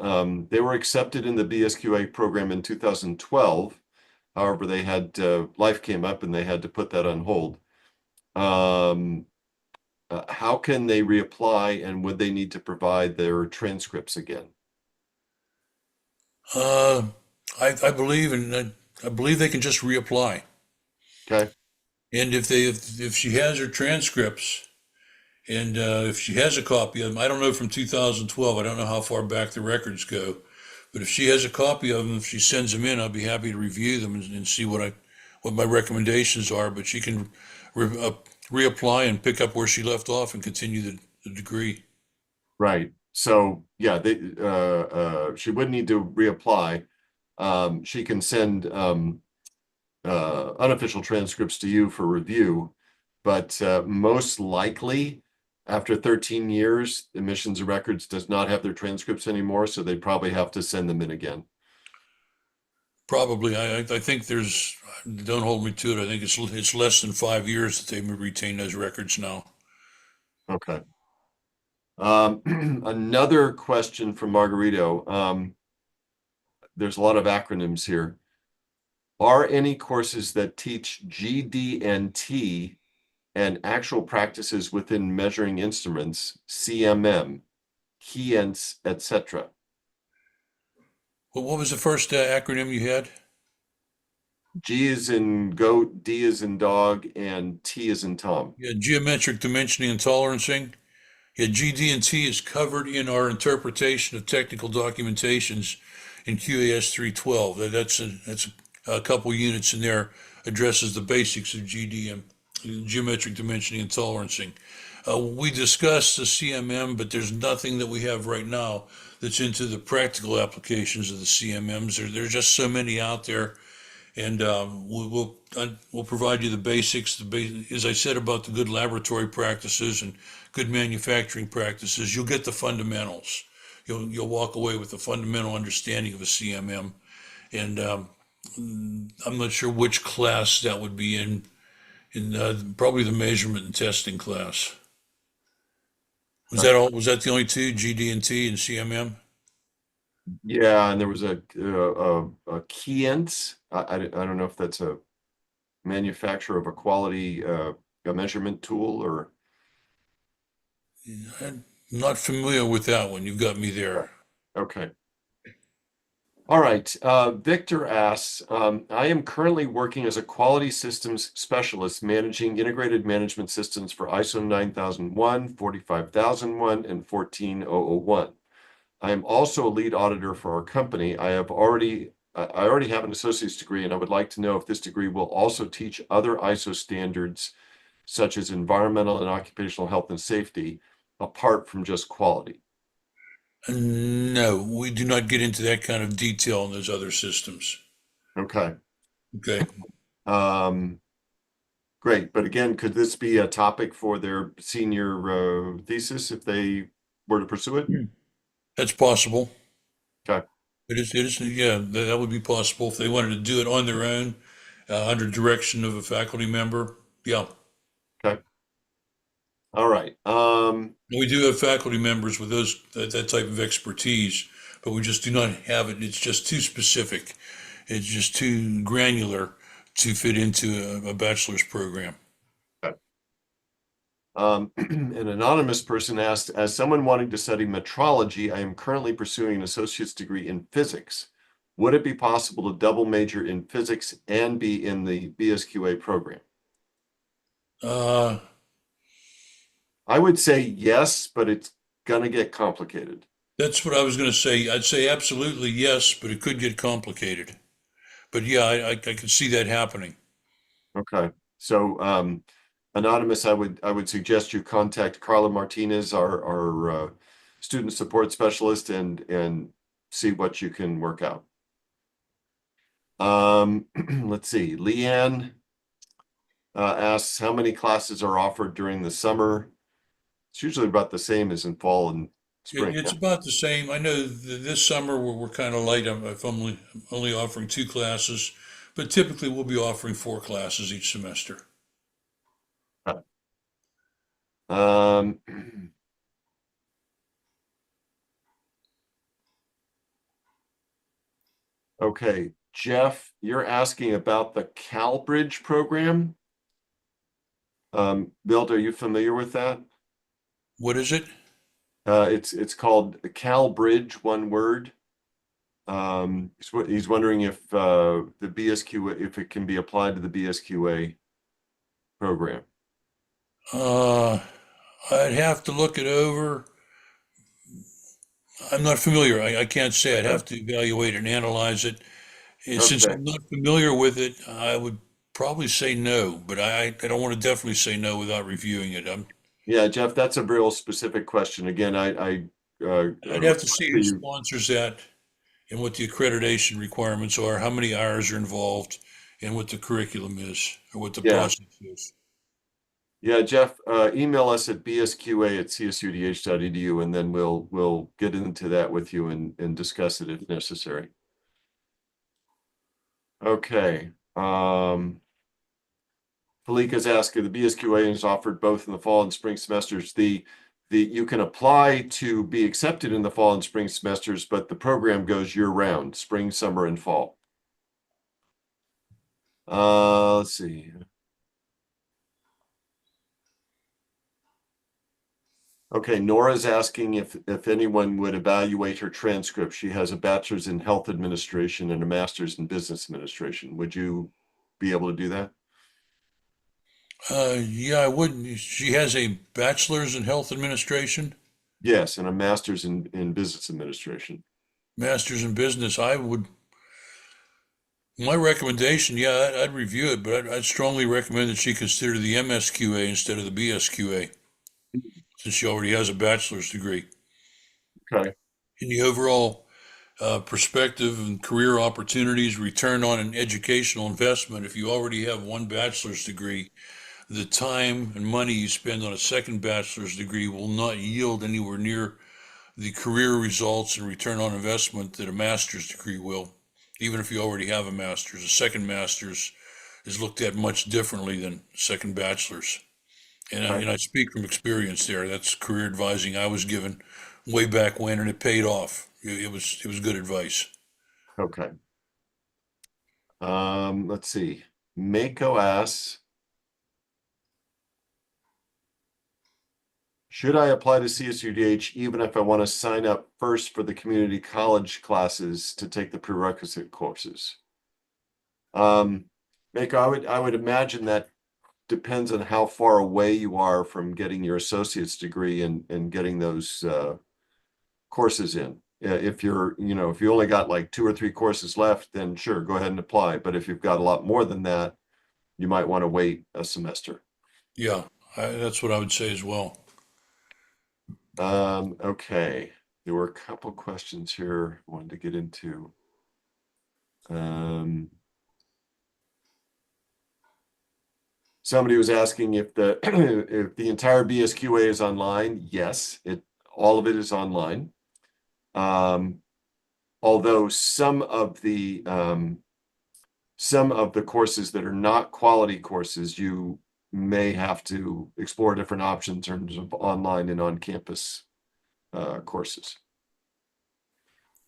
A: They were accepted in the BSQA program in 2012. However, they had life came up and they had to put that on hold. How can they reapply, and would they need to provide their transcripts again?
B: Uh, I believe, and I believe they can just reapply.
A: Okay,
B: And if she has her transcripts, and if she has a copy of them, I don't know from 2012, I don't know how far back the records go, but if she has a copy of them, if she sends them in, I'll be happy to review them and see what my recommendations are. But she can reapply and pick up where she left off and continue the degree.
A: right. So yeah, she would need to reapply. She can send unofficial transcripts to you for review, but most likely after 13 years, Admissions and Records does not have their transcripts anymore, so they'd probably have to send them in again.
B: Probably, I think there's. Don't hold me to it. I think it's less than 5 years that they retain those records now.
A: Okay. Another question from Margarito. There's a lot of acronyms here. Are any courses that teach GD&T and actual practices within measuring instruments, CMM, Keyence, etc.?
B: Well, what was the first acronym you had?
A: G is in goat, D is in dog, and T is in Tom.
B: Yeah, geometric dimensioning and tolerancing. Yeah, GD&T is covered in our interpretation of technical documentations in QAS 312. That's a couple units in there addresses the basics of GDM, geometric dimensioning and tolerancing. We discussed the CMM, but there's nothing that we have right now that's into the practical applications of the CMMs. There's just so many out there, and we'll provide you the basics. As I said about the good laboratory practices and good manufacturing practices, you'll get the fundamentals. You'll walk away with a fundamental understanding of a CMM, and I'm not sure which class that would be in probably the measurement and testing class. Was that all? Was that the only two, GD&T and CMM?
A: Yeah, and there was a Keyence. I don't know if that's a manufacturer of a quality a measurement tool or.
B: I'm not familiar with that one. You've got me there.
A: Okay. All right. Victor asks, I am currently working as a quality systems specialist managing integrated management systems for ISO 9001, 45001, and 14001. I am also a lead auditor for our company. I already have an associate's degree, and I would like to know if this degree will also teach other ISO standards such as environmental and occupational health and safety, apart from just quality.
B: No, we do not get into that kind of detail in those other systems.
A: Okay.
B: Okay.
A: Um, Great. But again, could this be a topic for their senior thesis if they were to pursue it?
B: That's possible.
A: Okay.
B: Yeah, that would be possible if they wanted to do it on their own, under direction of a faculty member. Yeah.
A: Okay. All right.
B: We do have faculty members with that type of expertise, but we just do not have it. It's just too specific. It's just too granular to fit into a bachelor's program.
A: okay. An anonymous person asked, as someone wanting to study metrology, I am currently pursuing an associate's degree in physics. Would it be possible to double major in physics and be in the BSQA program?
B: Uh,
A: I would say yes, but it's gonna get complicated.
B: that's what I was going to say. I'd say absolutely yes, but it could get complicated. But yeah, I could see that happening.
A: Okay. So anonymous, I would suggest you contact Carla Martinez, our student support specialist, and see what you can work out. Let's see. Leanne asks how many classes are offered during the summer. It's usually about the same as in fall and spring.
B: It's about the same. I know this summer we're kind of light. I'm only offering 2 classes, but typically we'll be offering 4 classes each semester.
A: Yeah. Um, okay, Jeff, you're asking about the CalBridge program. Bill, are you familiar with that?
B: What is it?
A: It's called CalBridge, one word. He's wondering if the BSQA, if it can be applied to the BSQA program.
B: Uh, I'd have to look it over. I'm not familiar. I can't say. I'd
A: Okay.
B: have to evaluate and analyze it. And since
A: Okay.
B: I'm not familiar with it, I would probably say no, but I don't want to definitely say no without reviewing it.
A: Yeah, Jeff, that's a real specific question. Again,
B: I'd have to see who
A: you,
B: sponsors that and what the accreditation requirements are, how many hours are involved, and what the curriculum is or what the
A: yeah,
B: process is.
A: yeah, Jeff, email us at bsqa@csudh.edu, and then we'll get into that with you and discuss it if necessary. Okay. Felika's asking, the BSQA is offered both in the fall and spring semesters. You can apply to be accepted in the fall and spring semesters, but the program goes year round, spring, summer, and fall. Let's see. Okay, Nora's asking if anyone would evaluate her transcript. She has a bachelor's in health administration and a master's in business administration. Would you be able to do that?
B: Yeah, I would. She has a bachelor's in health administration,
A: Yes, and a master's in business administration.
B: master's in business. I would. My recommendation, yeah, I'd review it, but I'd strongly recommend that she consider the MSQA instead of the BSQA, since she already has a bachelor's degree.
A: Okay.
B: In the overall perspective and career opportunities, return on an educational investment, if you already have one bachelor's degree, the time and money you spend on a second bachelor's degree will not yield anywhere near the career results and return on investment that a master's degree will. Even if you already have a master's, a second master's is looked at much differently than second bachelor's.
A: Okay.
B: And I speak from experience there. That's career advising I was given way back when, and it paid off. It was good advice.
A: Okay. Let's see. Mako asks, Should I apply to CSUDH even if I want to sign up first for the community college classes to take the prerequisite courses? Mako, I would imagine that depends on how far away you are from getting your associate's degree and getting those courses in. If if you only got like 2 or 3 courses left, then sure, go ahead and apply. But if you've got a lot more than that, you might want to wait a semester.
B: Yeah, that's what I would say as well.
A: Okay. There were a couple questions here I wanted to get into. Somebody was asking if the if the entire BSQA is online. Yes, all of it is online. Although some of the courses that are not quality courses, you may have to explore different options in terms of online and on-campus courses.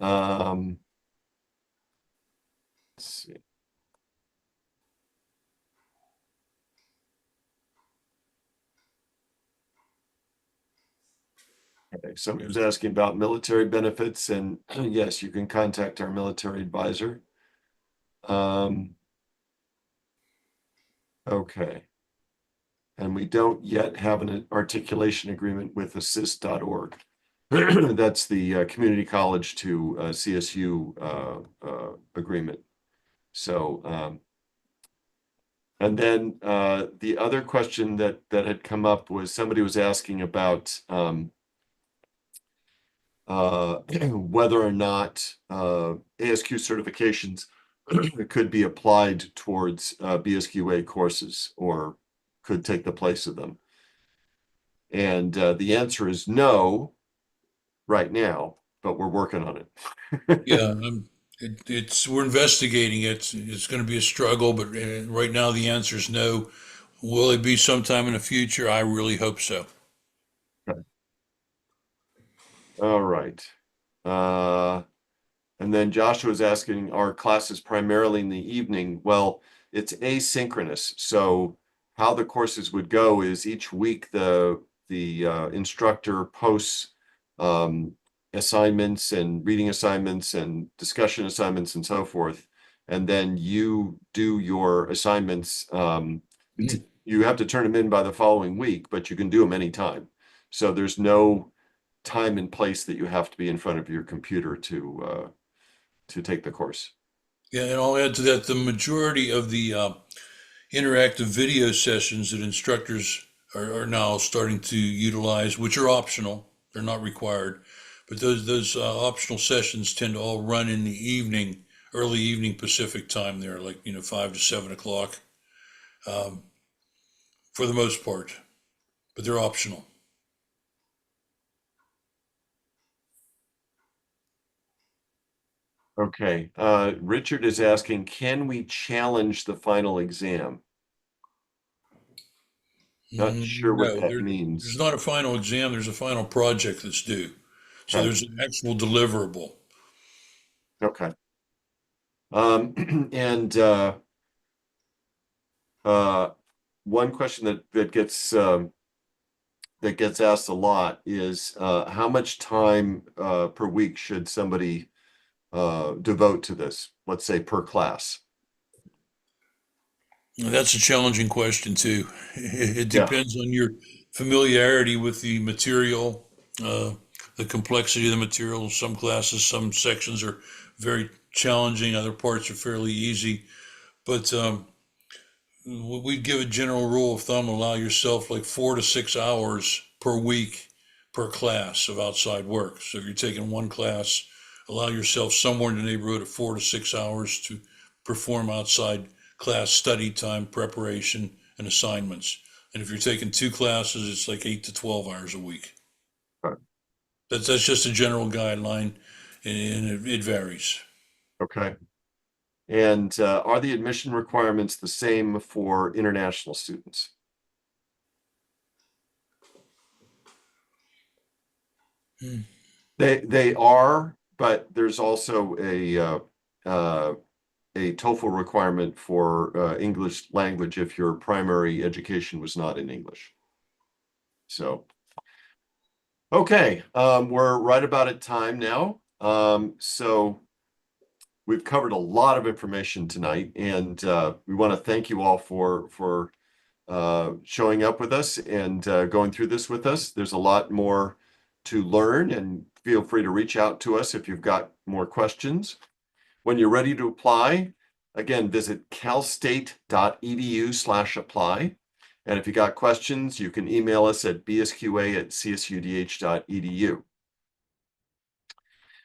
A: Let's see. Okay, somebody was asking about military benefits, and yes, you can contact our military advisor. Okay. And we don't yet have an articulation agreement with assist.org. That's the community college to CSU agreement. So, and then the other question that had come up was somebody was asking about whether or not ASQ certifications could be applied towards BSQA courses or could take the place of them. And the answer is no right now, but we're working on it.
B: Yeah, we're investigating it. It's going to be a struggle, but right now the answer is no. Will it be sometime in the future? I really hope so.
A: All right. And then Joshua is asking, are classes primarily in the evening? Well, it's asynchronous. So how the courses would go is each week the instructor posts assignments and reading assignments and discussion assignments and so forth. And then you do your assignments. You have to turn them in by the following week, but you can do them anytime. So there's no time and place that you have to be in front of your computer to take the course.
B: Yeah, and I'll add to that the majority of the interactive video sessions that instructors are now starting to utilize, which are optional, they're not required, but those optional sessions tend to all run in the evening, early evening Pacific time. There, like 5 to 7 o'clock, for the most part, but they're optional.
A: Okay. Richard is asking, can we challenge the final exam? Not sure what
B: No,
A: that
B: there's
A: means.
B: not a final exam. There's a final project that's due. So
A: Okay.
B: there's an actual deliverable.
A: Okay. And one question that gets asked a lot is how much time per week should somebody devote to this? Let's say per class.
B: That's a challenging question too. It
A: Yeah.
B: depends on your familiarity with the material, the complexity of the material. Some classes, some sections are very challenging. Other parts are fairly easy. But we'd give a general rule of thumb: allow yourself like 4 to 6 hours per week per class of outside work. So if you're taking one class, allow yourself somewhere in the neighborhood of 4 to 6 hours to perform outside class study time, preparation, and assignments. And if you're taking 2 classes, it's like 8 to 12 hours a week.
A: Right.
B: That's just a general guideline, and it varies.
A: Okay. And are the admission requirements the same for international students? They are, but there's also a TOEFL requirement for English language if your primary education was not in English. So, Okay, we're right about at time now. So we've covered a lot of information tonight, and we want to thank you all for showing up with us and going through this with us. There's a lot more to learn, and feel free to reach out to us if you've got more questions. When you're ready to apply, again, visit calstate.edu/apply. And if you got questions, you can email us at bsqa@csudh.edu.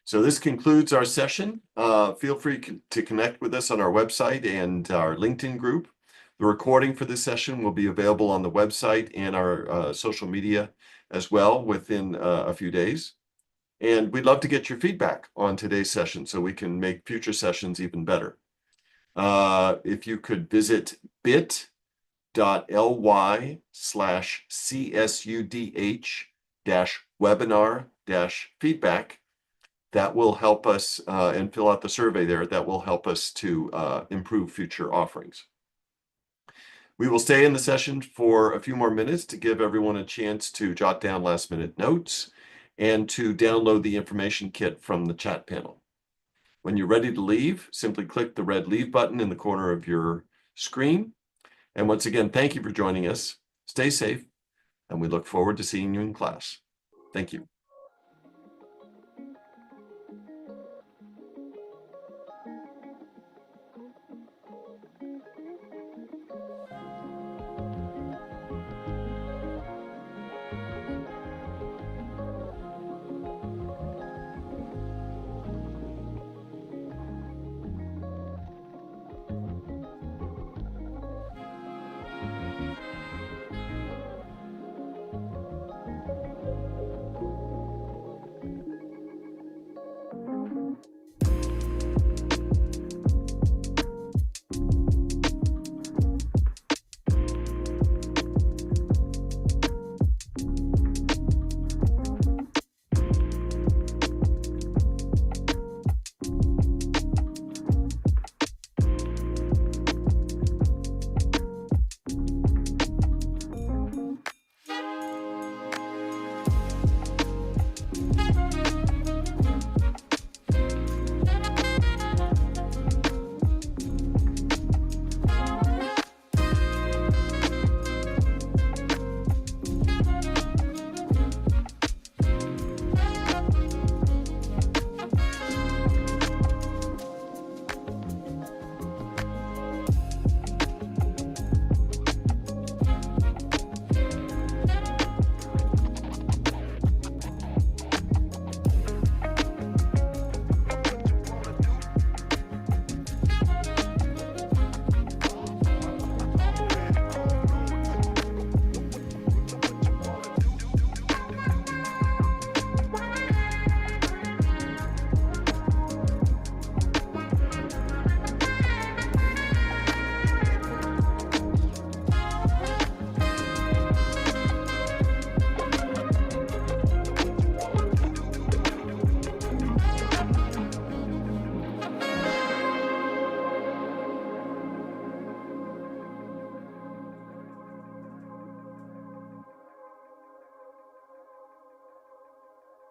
A: So this concludes our session. Feel free to connect with us on our website and our LinkedIn group. The recording for this session will be available on the website and our social media as well within a few days. And we'd love to get your feedback on today's session so we can make future sessions even better. If you could visit bit.ly/CSUDH-webinar-feedback, that will help us, and fill out the survey there. That will help us to improve future offerings. We will stay in the session for a few more minutes to give everyone a chance to jot down last-minute notes and to download the information kit from the chat panel. When you're ready to leave, simply click the red leave button in the corner of your screen. And once again, thank you for joining us. Stay safe, and we look forward to seeing you in class. Thank you.